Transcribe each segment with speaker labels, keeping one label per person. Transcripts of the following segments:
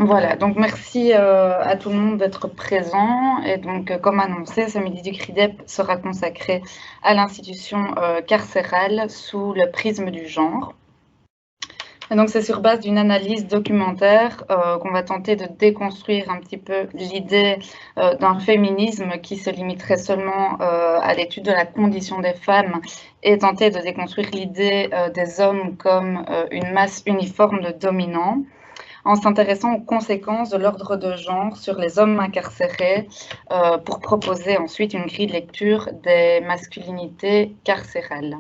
Speaker 1: Voilà, donc merci à tout le monde d'être présent. Et donc, comme annoncé, ce Midi du CRIDEP sera consacré à l'institution carcérale sous le prisme du genre. Et donc, c'est sur base d'une analyse documentaire qu'on va tenter de déconstruire un petit peu l'idée d'un féminisme qui se limiterait seulement à l'étude de la condition des femmes et tenter de déconstruire l'idée des hommes comme une masse uniforme de dominants, en s'intéressant aux conséquences de l'ordre de genre sur les hommes incarcérés pour proposer ensuite une grille de lecture des masculinités carcérales.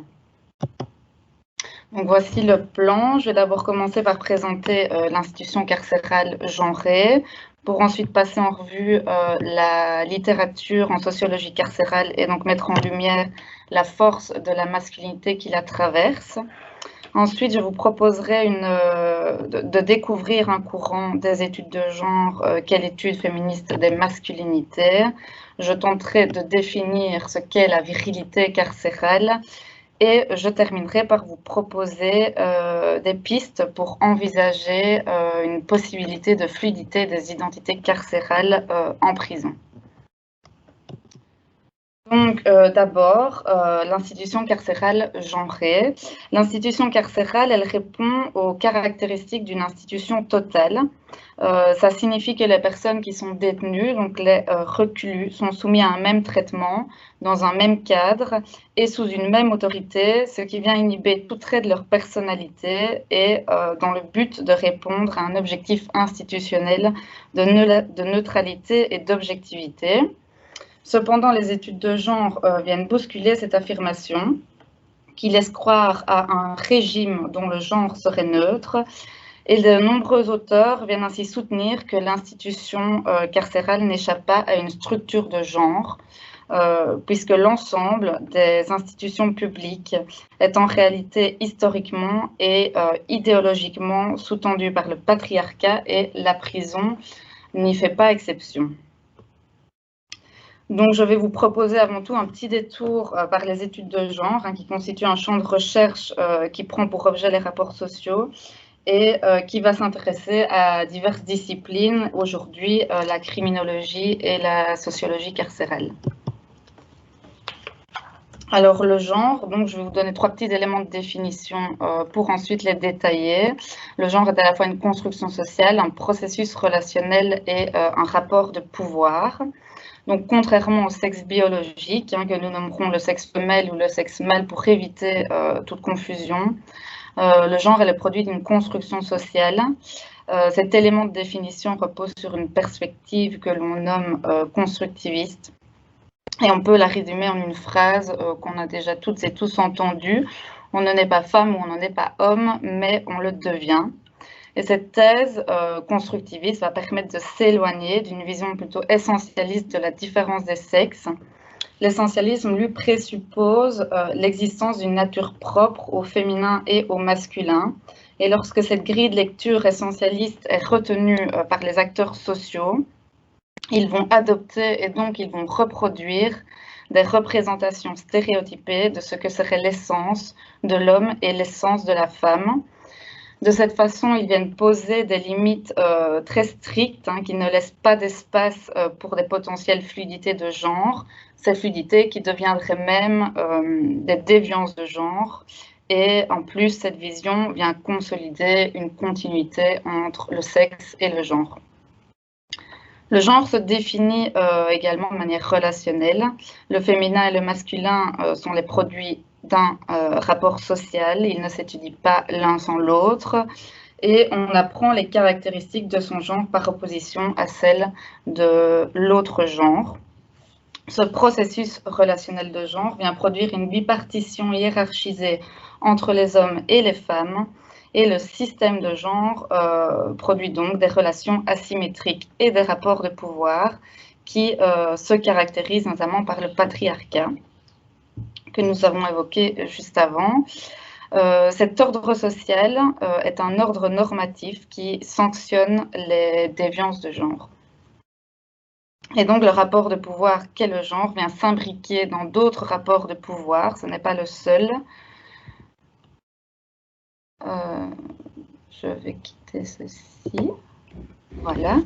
Speaker 1: Donc voici le plan. Je vais d'abord commencer par présenter l'institution carcérale genrée, pour ensuite passer en revue la littérature en sociologie carcérale et donc mettre en lumière la force de la masculinité qui la traverse. Ensuite, je vous proposerai de découvrir un courant des études de genre qu'est l'étude féministe des masculinités. Je tenterai de définir ce qu'est la virilité carcérale et je terminerai par vous proposer des pistes pour envisager une possibilité de fluidité des identités carcérales en prison. Donc, d'abord, l'institution carcérale genrée. L'institution carcérale, elle répond aux caractéristiques d'une institution totale. Ça signifie que les personnes qui sont détenues, donc les reclus, sont soumis à un même traitement, dans un même cadre et sous une même autorité, ce qui vient inhiber tout trait de leur personnalité et dans le but de répondre à un objectif institutionnel de neutralité et d'objectivité. Cependant, les études de genre viennent bousculer cette affirmation qui laisse croire à un régime dont le genre serait neutre, et de nombreux auteurs viennent ainsi soutenir que l'institution carcérale n'échappe pas à une structure de genre, puisque l'ensemble des institutions publiques est en réalité historiquement et idéologiquement sous-tendu par le patriarcat, et la prison n'y fait pas exception. Donc, je vais vous proposer avant tout un petit détour par les études de genre, qui constitue un champ de recherche qui prend pour objet les rapports sociaux et qui va s'intéresser à diverses disciplines, aujourd'hui la criminologie et la sociologie carcérale. Alors, le genre, donc je vais vous donner 3 petits éléments de définition pour ensuite les détailler. Le genre est à la fois une construction sociale, un processus relationnel et un rapport de pouvoir. Donc, contrairement au sexe biologique, que nous nommerons le sexe femelle ou le sexe mâle pour éviter toute confusion, le genre est le produit d'une construction sociale. Cet élément de définition repose sur une perspective que l'on nomme constructiviste. Et on peut la résumer en une phrase qu'on a déjà toutes et tous entendue: on ne naît pas femme ou on ne naît pas homme, mais on le devient. Et cette thèse constructiviste va permettre de s'éloigner d'une vision plutôt essentialiste de la différence des sexes. L'essentialisme, lui, présuppose l'existence d'une nature propre au féminin et au masculin. Et lorsque cette grille de lecture essentialiste est retenue par les acteurs sociaux, ils vont adopter et donc ils vont reproduire des représentations stéréotypées de ce que serait l'essence de l'homme et l'essence de la femme. De cette façon, ils viennent poser des limites très strictes qui ne laissent pas d'espace pour des potentielles fluidités de genre, ces fluidités qui deviendraient même des déviances de genre. Et en plus, cette vision vient consolider une continuité entre le sexe et le genre. Le genre se définit également de manière relationnelle. Le féminin et le masculin sont les produits d'un rapport social. Ils ne s'étudient pas l'un sans l'autre. Et on apprend les caractéristiques de son genre par opposition à celles de l'autre genre. Ce processus relationnel de genre vient produire une bipartition hiérarchisée entre les hommes et les femmes. Et le système de genre produit donc des relations asymétriques et des rapports de pouvoir qui se caractérisent notamment par le patriarcat que nous avons évoqué juste avant. Cet ordre social est un ordre normatif qui sanctionne les déviances de genre. Et donc le rapport de pouvoir qu'est le genre vient s'imbriquer dans d'autres rapports de pouvoir, ce n'est pas le seul. Je vais quitter ceci. Voilà.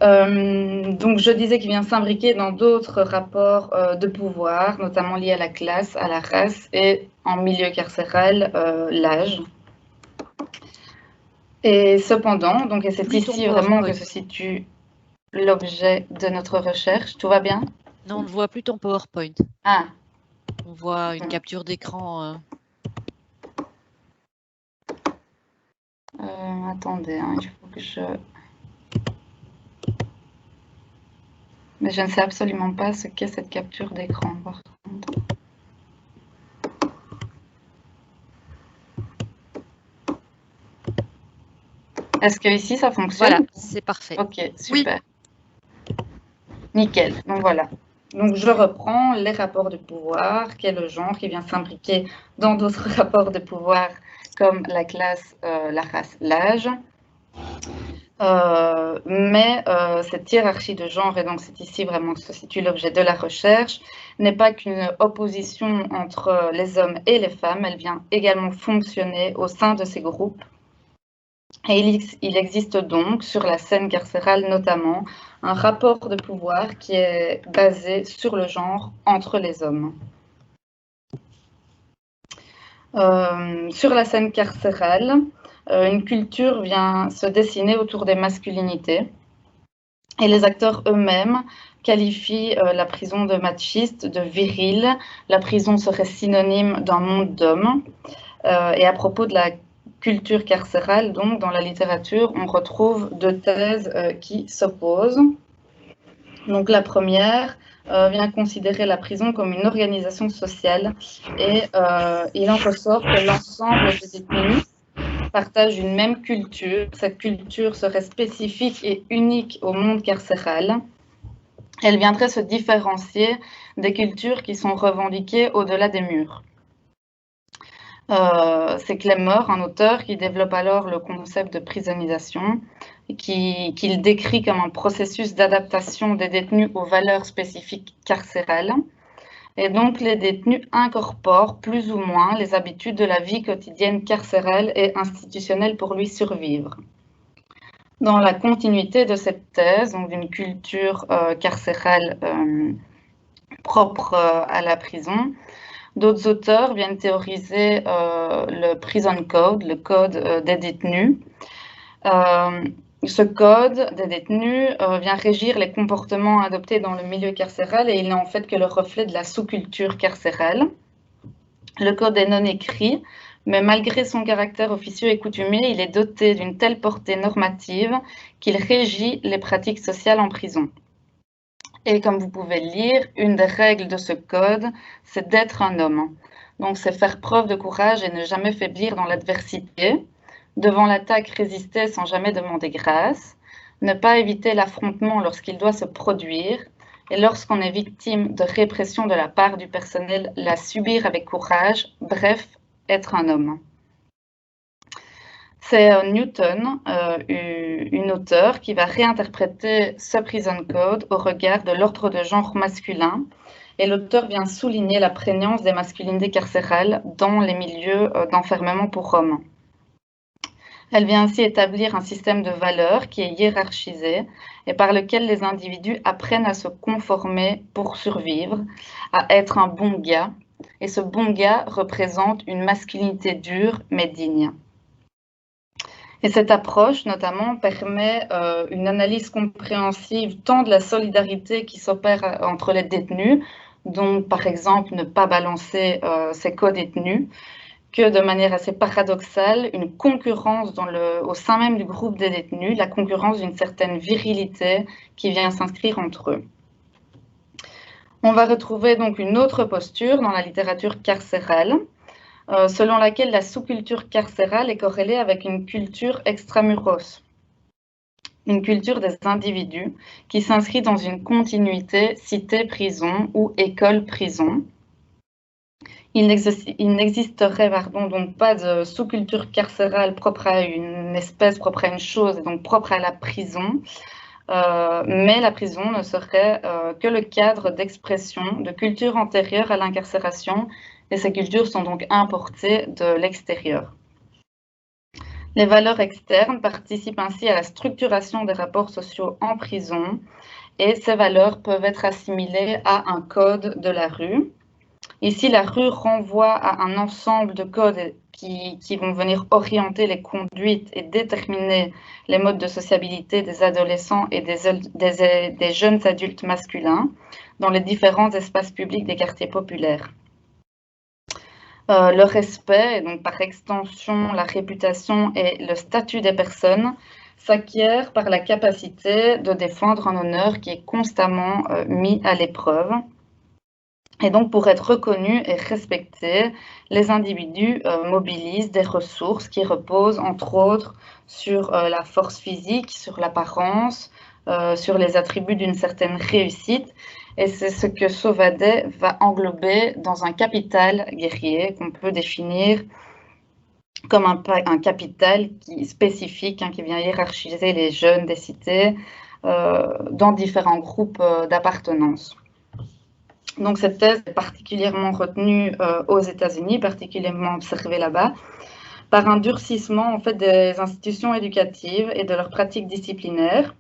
Speaker 1: Donc, je disais qu'il vient s'imbriquer dans d'autres rapports de pouvoir, notamment liés à la classe, à la race et en milieu carcéral, l'âge. Et cependant, donc, et c'est
Speaker 2: Plus ton
Speaker 1: ici vraiment que
Speaker 2: PowerPoint.
Speaker 1: se situe l'objet de notre recherche. Tout va bien?
Speaker 2: Non, on ne voit plus ton PowerPoint.
Speaker 1: Ah.
Speaker 2: On voit une capture d'écran.
Speaker 1: Attendez, hein, il faut que je... Mais je ne sais absolument pas ce qu'est cette capture d'écran, par contre. Est-ce que ici ça fonctionne?
Speaker 2: Voilà, c'est parfait.
Speaker 1: Ok, super.
Speaker 2: Oui.
Speaker 1: Nickel. Donc voilà. Donc je reprends les rapports de pouvoir, qui est le genre qui vient s'imbriquer dans d'autres rapports de pouvoir comme la classe, la race, l'âge. Mais cette hiérarchie de genre, et donc c'est ici vraiment que se situe l'objet de la recherche, n'est pas qu'une opposition entre les hommes et les femmes, elle vient également fonctionner au sein de ces groupes. Et il existe donc, sur la scène carcérale notamment, un rapport de pouvoir qui est basé sur le genre entre les hommes. Sur la scène carcérale, une culture vient se dessiner autour des masculinités. Et les acteurs eux-mêmes qualifient la prison de machiste, de viril. La prison serait synonyme d'un monde d'hommes. Et à propos de la culture carcérale, donc dans la littérature, on retrouve deux thèses qui s'opposent. Donc la première vient considérer la prison comme une organisation sociale et il en ressort que l'ensemble des détenus partagent une même culture. Cette culture serait spécifique et unique au monde carcéral. Elle viendrait se différencier des cultures qui sont revendiquées au-delà des murs. C'est Klemmer, un auteur, qui développe alors le concept de prisonisation, qu'il décrit comme un processus d'adaptation des détenus aux valeurs spécifiques carcérales. Et donc, les détenus incorporent plus ou moins les habitudes de la vie quotidienne carcérale et institutionnelle pour lui survivre. Dans la continuité de cette thèse, donc d'une culture carcérale propre à la prison, d'autres auteurs viennent théoriser le Prison Code, le code des détenus. Ce code des détenus vient régir les comportements adoptés dans le milieu carcéral et il n'est en fait que le reflet de la sous-culture carcérale. Le code est non écrit, mais malgré son caractère officieux et coutumier, il est doté d'une telle portée normative qu'il régit les pratiques sociales en prison. Et comme vous pouvez le lire, une des règles de ce code, c'est d'être un homme. Donc, c'est faire preuve de courage et ne jamais faiblir dans l'adversité. Devant l'attaque, résister sans jamais demander grâce. Ne pas éviter l'affrontement lorsqu'il doit se produire. Et lorsqu'on est victime de répression de la part du personnel, la subir avec courage. Bref, être un homme. C'est Newton, une auteure, qui va réinterpréter ce prison code au regard de l'ordre de genre masculin. Et l'auteur vient souligner la prégnance des masculinités carcérales dans les milieux d'enfermement pour hommes. Elle vient ainsi établir un système de valeurs qui est hiérarchisé et par lequel les individus apprennent à se conformer pour survivre, à être un bon gars. Et ce bon gars représente une masculinité dure mais digne. Et cette approche, notamment, permet une analyse compréhensive tant de la solidarité qui s'opère entre les détenus, donc par exemple ne pas balancer ses co-détenus, que de manière assez paradoxale, une concurrence au sein même du groupe des détenus, la concurrence d'une certaine virilité qui vient s'inscrire entre eux. On va retrouver donc une autre posture dans la littérature carcérale, selon laquelle la sous-culture carcérale est corrélée avec une culture extramuros, une culture des individus qui s'inscrit dans une continuité cité-prison ou école-prison. Il n'existerait donc pas de sous-culture carcérale propre à une espèce, propre à une chose, et donc propre à la prison, mais la prison ne serait que le cadre d'expression de cultures antérieures à l'incarcération, et ces cultures sont donc importées de l'extérieur. Les valeurs externes participent ainsi à la structuration des rapports sociaux en prison et ces valeurs peuvent être assimilées à un code de la rue. Ici, la rue renvoie à un ensemble de codes qui vont venir orienter les conduites et déterminer les modes de sociabilité des adolescents et des jeunes adultes masculins dans les différents espaces publics des quartiers populaires. Le respect, et donc par extension la réputation et le statut des personnes, s'acquiert par la capacité de défendre un honneur qui est constamment mis à l'épreuve. Et donc, pour être reconnus et respectés, les individus mobilisent des ressources qui reposent, entre autres, sur la force physique, sur l'apparence, sur les attributs d'une certaine réussite. Et c'est ce que Sauvadet va englober dans un capital guerrier qu'on peut définir comme un capital spécifique qui vient hiérarchiser les jeunes des cités dans différents groupes d'appartenance. Donc cette thèse est particulièrement retenue aux États-Unis, particulièrement observée là-bas, par un durcissement en fait des institutions éducatives et de leurs pratiques disciplinaires,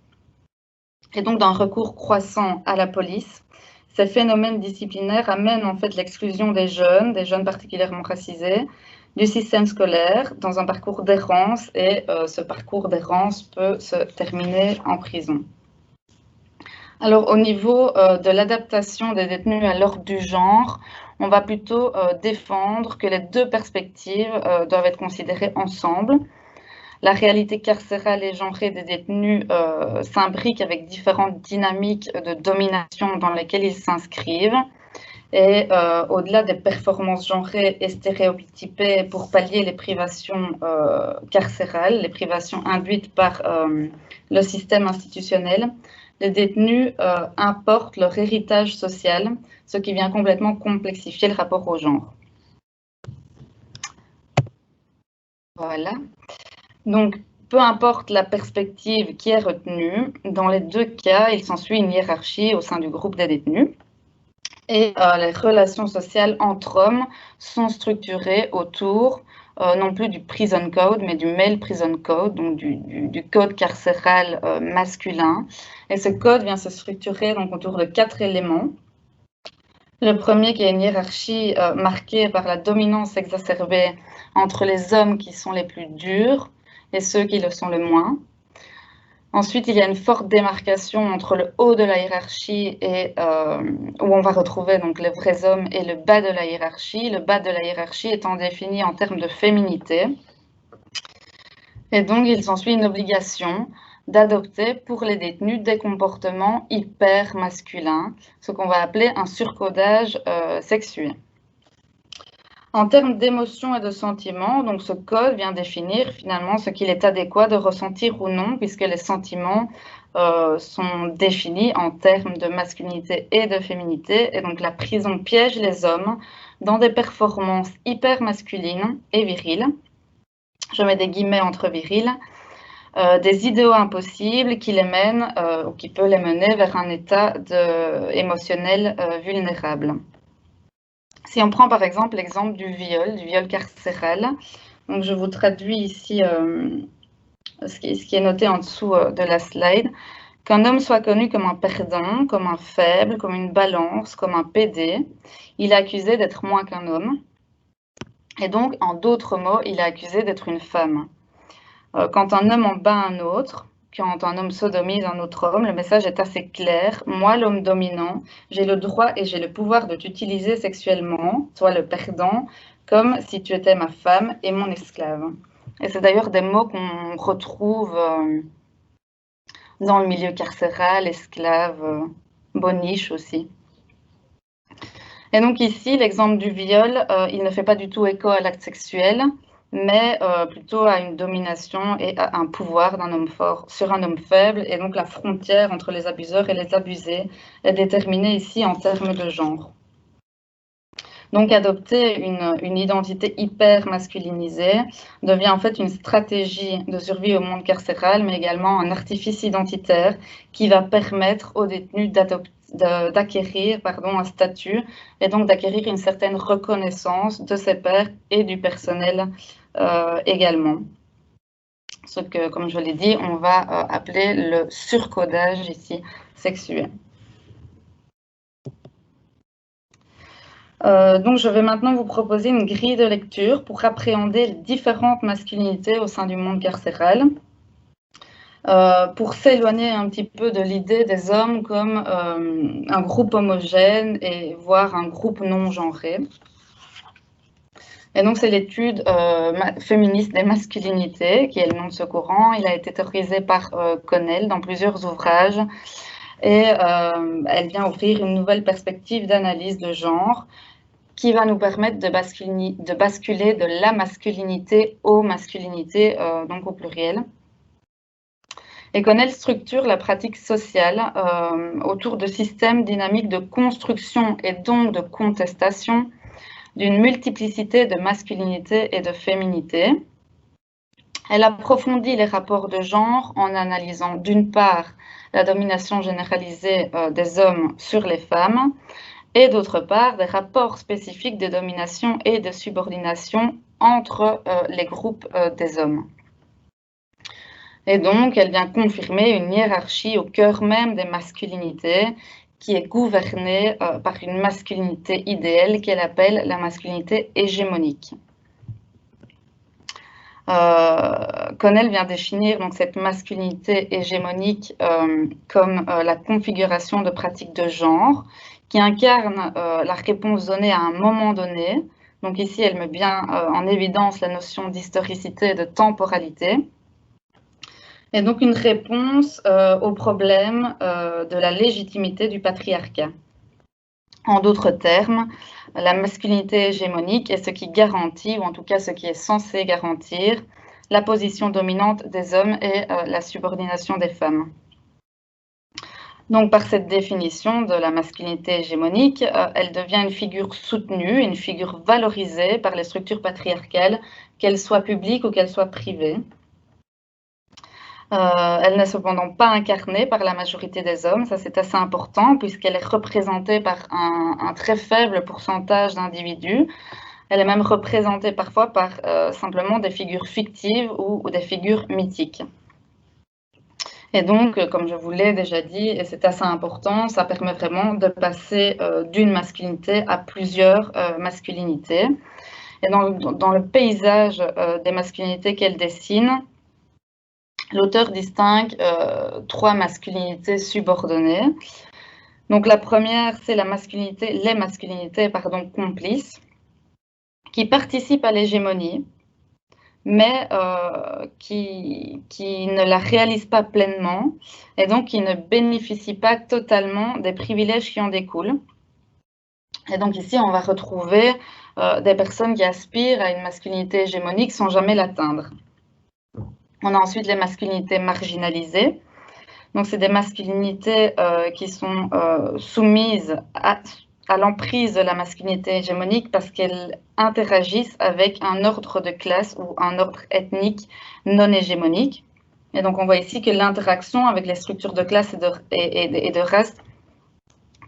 Speaker 1: et donc d'un recours croissant à la police. Ces phénomènes disciplinaires amènent en fait l'exclusion des jeunes particulièrement racisés, du système scolaire dans un parcours d'errance, et ce parcours d'errance peut se terminer en prison. Alors, au niveau de l'adaptation des détenus à l'ordre du genre, on va plutôt défendre que les deux perspectives doivent être considérées ensemble. La réalité carcérale et genrée des détenus s'imbrique avec différentes dynamiques de domination dans lesquelles ils s'inscrivent. Et au-delà des performances genrées et stéréotypées pour pallier les privations carcérales, les privations induites par le système institutionnel, les détenus importent leur héritage social, ce qui vient complètement complexifier le rapport au genre. Voilà. Donc, peu importe la perspective qui est retenue, dans les deux cas, il s'ensuit une hiérarchie au sein du groupe des détenus. Et les relations sociales entre hommes sont structurées autour non plus du prison code, mais du male prison code, donc du code carcéral masculin. Et ce code vient se structurer donc autour de 4 éléments. Le premier qui est une hiérarchie marquée par la dominance exacerbée entre les hommes qui sont les plus durs et ceux qui le sont le moins. Ensuite, il y a une forte démarcation entre le haut de la hiérarchie et où on va retrouver donc les vrais hommes et le bas de la hiérarchie. Le bas de la hiérarchie étant défini en termes de féminité. Et donc, il s'ensuit une obligation d'adopter pour les détenus des comportements hyper masculins, ce qu'on va appeler un surcodage sexué. En termes d'émotions et de sentiments, donc ce code vient définir finalement ce qu'il est adéquat de ressentir ou non, puisque les sentiments sont définis en termes de masculinité et de féminité. Et donc la prison piège les hommes dans des performances hyper masculines et viriles. Je mets des guillemets entre viriles. Des idéaux impossibles qui les mènent ou qui peut les mener vers un état émotionnel vulnérable. Si on prend par exemple l'exemple du viol carcéral, donc je vous traduis ici ce qui est noté en dessous de la slide, qu'un homme soit connu comme un perdant, comme un faible, comme une balance, comme un pédé, il est accusé d'être moins qu'un homme. Et donc, en d'autres mots, il est accusé d'être une femme. Quand un homme en bat un autre, quand un homme sodomise un autre homme, le message est assez clair. Moi, l'homme dominant, j'ai le droit et j'ai le pouvoir de t'utiliser sexuellement, toi le perdant, comme si tu étais ma femme et mon esclave. Et c'est d'ailleurs des mots qu'on retrouve dans le milieu carcéral, esclave, boniche aussi. Et donc ici, l'exemple du viol, il ne fait pas du tout écho à l'acte sexuel, mais plutôt à une domination et à un pouvoir d'un homme fort sur un homme faible. Et donc la frontière entre les abuseurs et les abusés est déterminée ici en termes de genre. Donc adopter une identité hyper masculinisée devient en fait une stratégie de survie au monde carcéral, mais également un artifice identitaire qui va permettre aux détenus d'acquérir un statut et donc d'acquérir une certaine reconnaissance de ses pairs et du personnel également. ce que, comme je l'ai dit, on va appeler le surcodage ici sexué. Donc, je vais maintenant vous proposer une grille de lecture pour appréhender les différentes masculinités au sein du monde carcéral, pour s'éloigner un petit peu de l'idée des hommes comme un groupe homogène et voire un groupe non genré. Et donc, c'est l'étude féministe des masculinités, qui est le nom de ce courant. Il a été théorisé par Connell dans plusieurs ouvrages et elle vient offrir une nouvelle perspective d'analyse de genre qui va nous permettre de basculer de la masculinité aux masculinités, donc au pluriel. Et Connell structure la pratique sociale autour de systèmes dynamiques de construction et donc de contestation d'une multiplicité de masculinité et de féminité. Elle approfondit les rapports de genre en analysant d'une part la domination généralisée des hommes sur les femmes et d'autre part des rapports spécifiques de domination et de subordination entre les groupes des hommes. Et donc, elle vient confirmer une hiérarchie au cœur même des masculinités qui est gouvernée par une masculinité idéale qu'elle appelle la masculinité hégémonique. Connell vient définir donc cette masculinité hégémonique comme la configuration de pratiques de genre qui incarne la réponse donnée à un moment donné. Donc ici, elle met bien en évidence la notion d'historicité et de temporalité. Et donc une réponse au problème de la légitimité du patriarcat. En d'autres termes, la masculinité hégémonique est ce qui garantit, ou en tout cas ce qui est censé garantir, la position dominante des hommes et la subordination des femmes. Donc par cette définition de la masculinité hégémonique, elle devient une figure soutenue, une figure valorisée par les structures patriarcales, qu'elles soient publiques ou qu'elles soient privées. Elle n'est cependant pas incarnée par la majorité des hommes, ça c'est assez important, puisqu'elle est représentée par un très faible pourcentage d'individus. Elle est même représentée parfois par simplement des figures fictives ou des figures mythiques. Et donc, comme je vous l'ai déjà dit, et c'est assez important, ça permet vraiment de passer d'une masculinité à plusieurs masculinités. Et dans le paysage des masculinités qu'elle dessine, l'auteur distingue trois masculinités subordonnées. Donc la première, c'est les masculinités complices, qui participent à l'hégémonie, mais qui ne la réalisent pas pleinement et donc qui ne bénéficient pas totalement des privilèges qui en découlent. Et donc ici, on va retrouver des personnes qui aspirent à une masculinité hégémonique sans jamais l'atteindre. On a ensuite les masculinités marginalisées. Donc, c'est des masculinités qui sont soumises à l'emprise de la masculinité hégémonique parce qu'elles interagissent avec un ordre de classe ou un ordre ethnique non hégémonique. Et donc, on voit ici que l'interaction avec les structures de classe et de race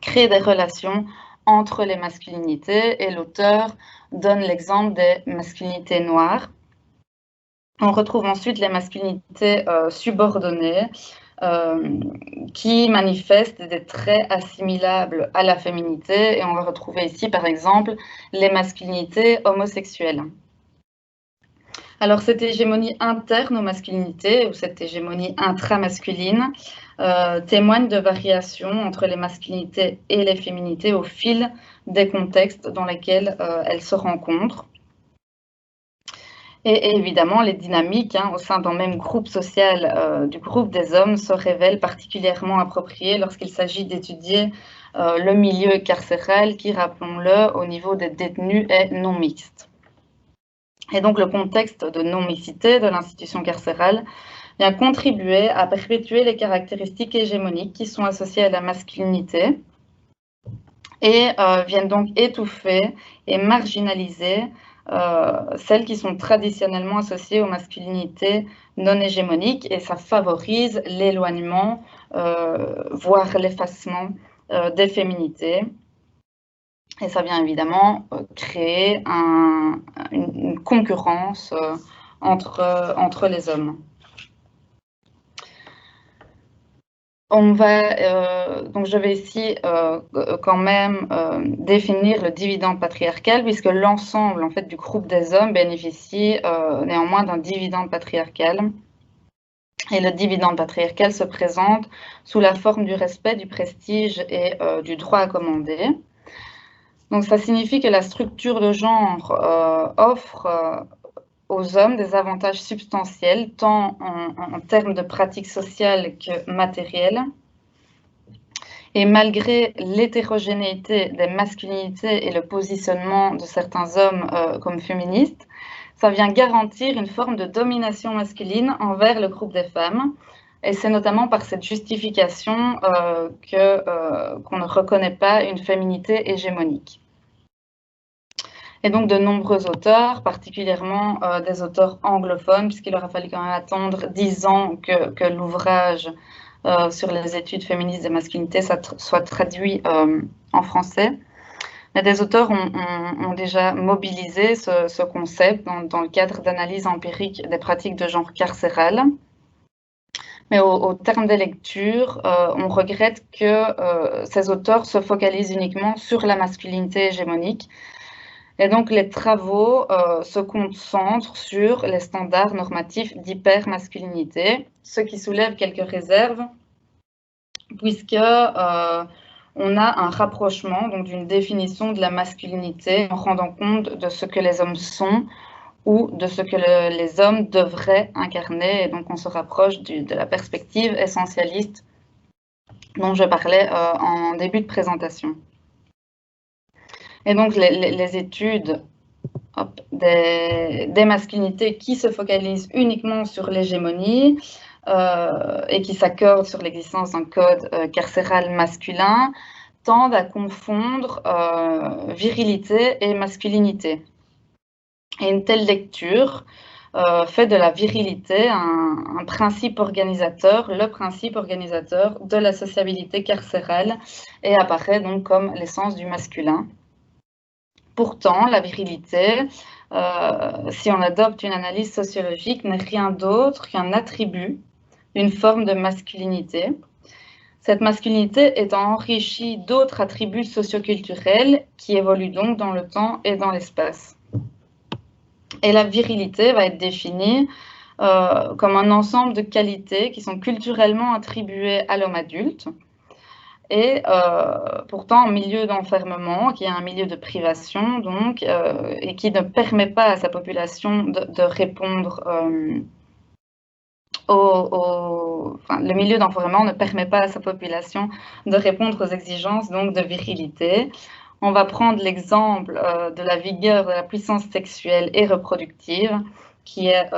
Speaker 1: crée des relations entre les masculinités. Et l'auteur donne l'exemple des masculinités noires. On retrouve ensuite les masculinités subordonnées qui manifestent des traits assimilables à la féminité. Et on va retrouver ici, par exemple, les masculinités homosexuelles. Alors, cette hégémonie interne aux masculinités, ou cette hégémonie intramasculine, témoigne de variations entre les masculinités et les féminités au fil des contextes dans lesquels elles se rencontrent. Et évidemment, les dynamiques au sein d'un même groupe social, du groupe des hommes, se révèlent particulièrement appropriées lorsqu'il s'agit d'étudier le milieu carcéral qui, rappelons-le, au niveau des détenus est non mixte. Et donc, le contexte de non-mixité de l'institution carcérale vient contribuer à perpétuer les caractéristiques hégémoniques qui sont associées à la masculinité et viennent donc étouffer et marginaliser celles qui sont traditionnellement associées aux masculinités non hégémoniques et ça favorise l'éloignement, voire l'effacement des féminités. Et ça vient évidemment créer une concurrence entre les hommes. Donc je vais ici quand même définir le dividende patriarcal, puisque l'ensemble en fait du groupe des hommes bénéficie néanmoins d'un dividende patriarcal. Et le dividende patriarcal se présente sous la forme du respect, du prestige et du droit à commander. Donc ça signifie que la structure de genre offre aux hommes des avantages substantiels, tant en termes de pratiques sociales que matérielles. Et malgré l'hétérogénéité des masculinités et le positionnement de certains hommes comme féministes, ça vient garantir une forme de domination masculine envers le groupe des femmes. Et c'est notamment par cette justification qu'on ne reconnaît pas une féminité hégémonique. Et donc de nombreux auteurs, particulièrement des auteurs anglophones, puisqu'il aura fallu quand même attendre 10 ans que l'ouvrage sur les études féministes des masculinités soit traduit en français. Mais des auteurs ont déjà mobilisé ce concept dans le cadre d'analyse empirique des pratiques de genre carcéral. Mais au terme des lectures, on regrette que ces auteurs se focalisent uniquement sur la masculinité hégémonique. Et donc, les travaux se concentrent sur les standards normatifs d'hypermasculinité, ce qui soulève quelques réserves, puisque on a un rapprochement d'une définition de la masculinité en rendant compte de ce que les hommes sont ou de ce que les hommes devraient incarner. Et donc, on se rapproche de la perspective essentialiste dont je parlais en début de présentation. Et donc, les études des masculinités qui se focalisent uniquement sur l'hégémonie et qui s'accordent sur l'existence d'un code carcéral masculin tendent à confondre virilité et masculinité. Et une telle lecture fait de la virilité un principe organisateur, le principe organisateur de la sociabilité carcérale, et apparaît donc comme l'essence du masculin. Pourtant, la virilité, si on adopte une analyse sociologique, n'est rien d'autre qu'un attribut d'une forme de masculinité. Cette masculinité étant enrichie d'autres attributs socioculturels qui évoluent donc dans le temps et dans l'espace. Et la virilité va être définie comme un ensemble de qualités qui sont culturellement attribuées à l'homme adulte, et pourtant en milieu d'enfermement, qui est un milieu de privation, donc, et qui ne permet pas à sa population de répondre le milieu d'enfermement ne permet pas à sa population de répondre aux exigences donc, de virilité. On va prendre l'exemple de la vigueur, de la puissance sexuelle et reproductive, qui est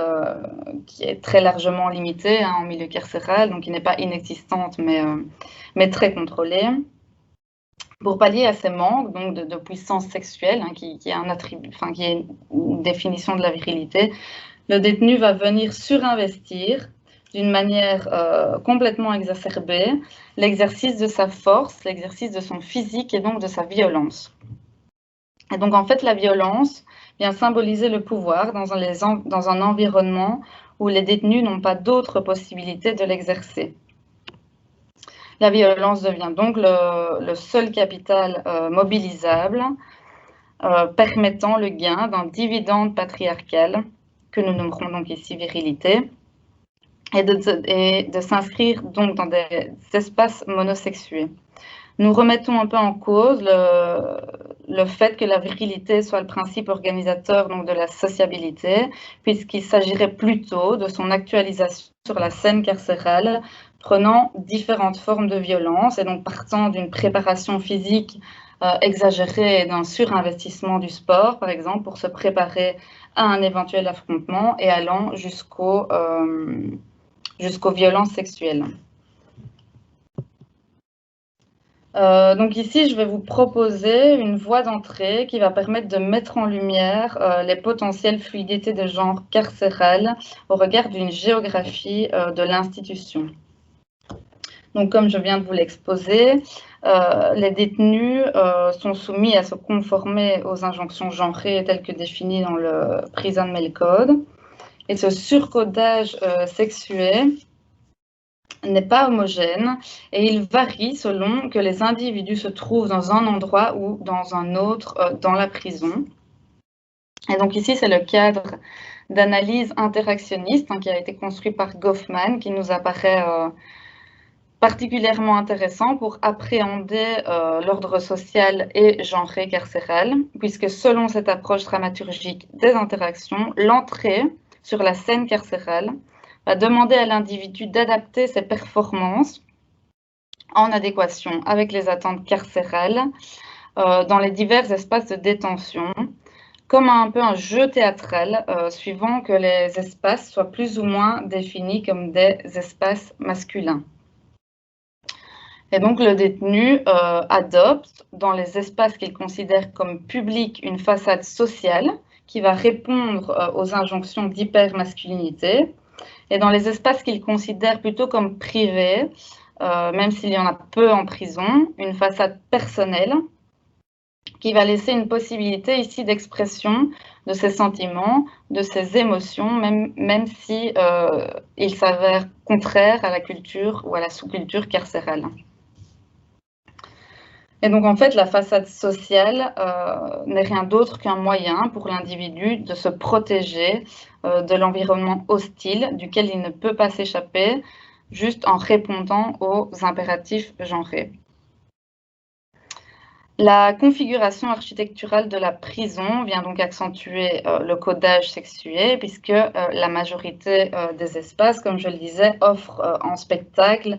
Speaker 1: très largement limitée en milieu carcéral, donc qui n'est pas inexistante, mais très contrôlée. Pour pallier à ces manques donc de puissance sexuelle, qui est un attribut, qui est une définition de la virilité, le détenu va venir surinvestir d'une manière complètement exacerbée l'exercice de sa force, l'exercice de son physique et donc de sa violence. Et donc en fait la violence vient symboliser le pouvoir dans un environnement où les détenus n'ont pas d'autre possibilité de l'exercer. La violence devient donc le seul capital mobilisable permettant le gain d'un dividende patriarcal que nous nommerons donc ici virilité, et de s'inscrire donc dans des espaces monosexués. Nous remettons un peu en cause le fait que la virilité soit le principe organisateur donc, de la sociabilité, puisqu'il s'agirait plutôt de son actualisation sur la scène carcérale, prenant différentes formes de violence, et donc partant d'une préparation physique exagérée et d'un surinvestissement du sport, par exemple, pour se préparer à un éventuel affrontement, et allant jusqu'aux violences sexuelles. Donc ici, je vais vous proposer une voie d'entrée qui va permettre de mettre en lumière les potentielles fluidités de genre carcéral au regard d'une géographie de l'institution. Donc, comme je viens de vous l'exposer, les détenus sont soumis à se conformer aux injonctions genrées telles que définies dans le Prison Mail Code. Et ce surcodage sexué n'est pas homogène et il varie selon que les individus se trouvent dans un endroit ou dans un autre dans la prison. Et donc ici, c'est le cadre d'analyse interactionniste qui a été construit par Goffman, qui nous apparaît particulièrement intéressant pour appréhender l'ordre social et genré carcéral, puisque selon cette approche dramaturgique des interactions, l'entrée sur la scène carcérale va demander à l'individu d'adapter ses performances en adéquation avec les attentes carcérales dans les divers espaces de détention, comme un peu un jeu théâtral, suivant que les espaces soient plus ou moins définis comme des espaces masculins. Et donc, le détenu adopte dans les espaces qu'il considère comme publics une façade sociale qui va répondre aux injonctions d'hypermasculinité. Et dans les espaces qu'il considère plutôt comme privés, même s'il y en a peu en prison, une façade personnelle qui va laisser une possibilité ici d'expression de ses sentiments, de ses émotions, même si il s'avère contraire à la culture ou à la sous-culture carcérale. Et donc, en fait, la façade sociale n'est rien d'autre qu'un moyen pour l'individu de se protéger de l'environnement hostile duquel il ne peut pas s'échapper, juste en répondant aux impératifs genrés. La configuration architecturale de la prison vient donc accentuer le codage sexué, puisque la majorité des espaces, comme je le disais, offrent en spectacle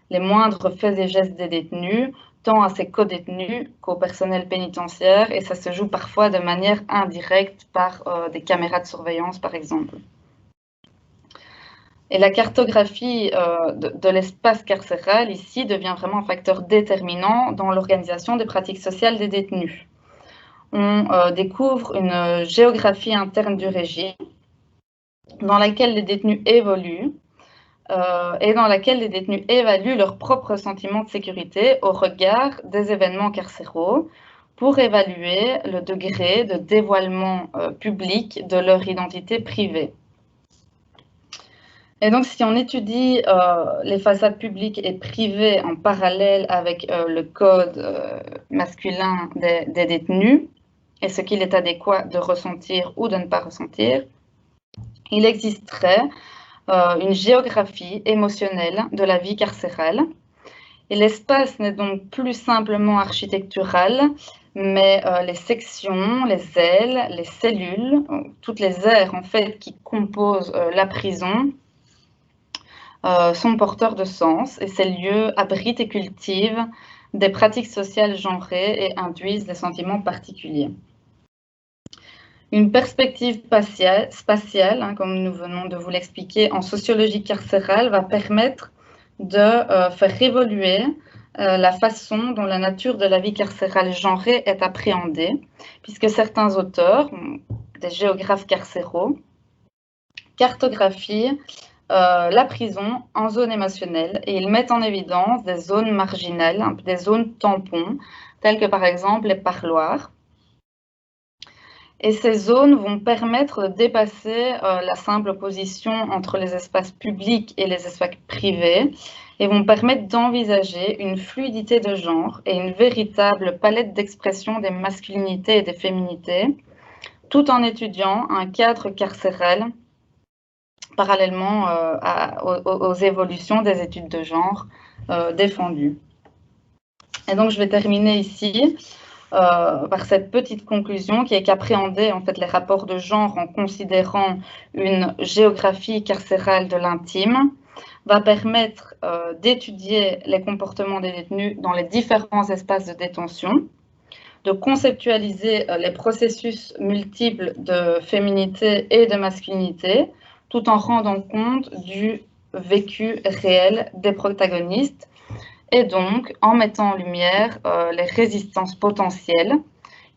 Speaker 1: les moindres faits et gestes des détenus, tant à ses co-détenus qu'au personnel pénitentiaire, et ça se joue parfois de manière indirecte par des caméras de surveillance, par exemple. Et la cartographie de l'espace carcéral, ici, devient vraiment un facteur déterminant dans l'organisation des pratiques sociales des détenus. On découvre une géographie interne du régime dans laquelle les détenus évoluent, et dans laquelle les détenus évaluent leur propre sentiment de sécurité au regard des événements carcéraux pour évaluer le degré de dévoilement public de leur identité privée. Et donc, si on étudie les façades publiques et privées en parallèle avec le code masculin des détenus et ce qu'il est adéquat de ressentir ou de ne pas ressentir, il existerait une géographie émotionnelle de la vie carcérale. Et l'espace n'est donc plus simplement architectural, mais les sections, les ailes, les cellules, toutes les aires en fait qui composent la prison sont porteurs de sens, et ces lieux abritent et cultivent des pratiques sociales genrées et induisent des sentiments particuliers. Une perspective spatiale, comme nous venons de vous l'expliquer, en sociologie carcérale, va permettre de faire évoluer la façon dont la nature de la vie carcérale genrée est appréhendée, puisque certains auteurs, des géographes carcéraux, cartographient la prison en zone émotionnelle et ils mettent en évidence des zones marginales, des zones tampons, telles que par exemple les parloirs. Et ces zones vont permettre de dépasser la simple opposition entre les espaces publics et les espaces privés et vont permettre d'envisager une fluidité de genre et une véritable palette d'expression des masculinités et des féminités, tout en étudiant un cadre carcéral parallèlement aux évolutions des études de genre défendues. Et donc, je vais terminer ici par cette petite conclusion qui est qu'appréhender en fait les rapports de genre en considérant une géographie carcérale de l'intime va permettre d'étudier les comportements des détenus dans les différents espaces de détention, de conceptualiser les processus multiples de féminité et de masculinité, tout en rendant compte du vécu réel des protagonistes et donc en mettant en lumière les résistances potentielles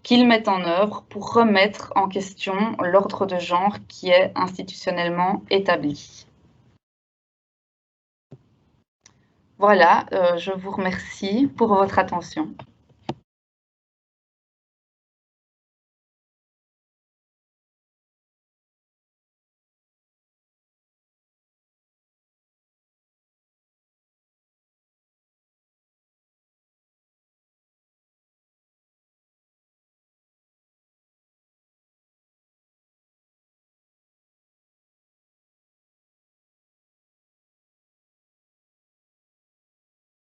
Speaker 1: qu'ils mettent en œuvre pour remettre en question l'ordre de genre qui est institutionnellement établi. Voilà, je vous remercie pour votre attention.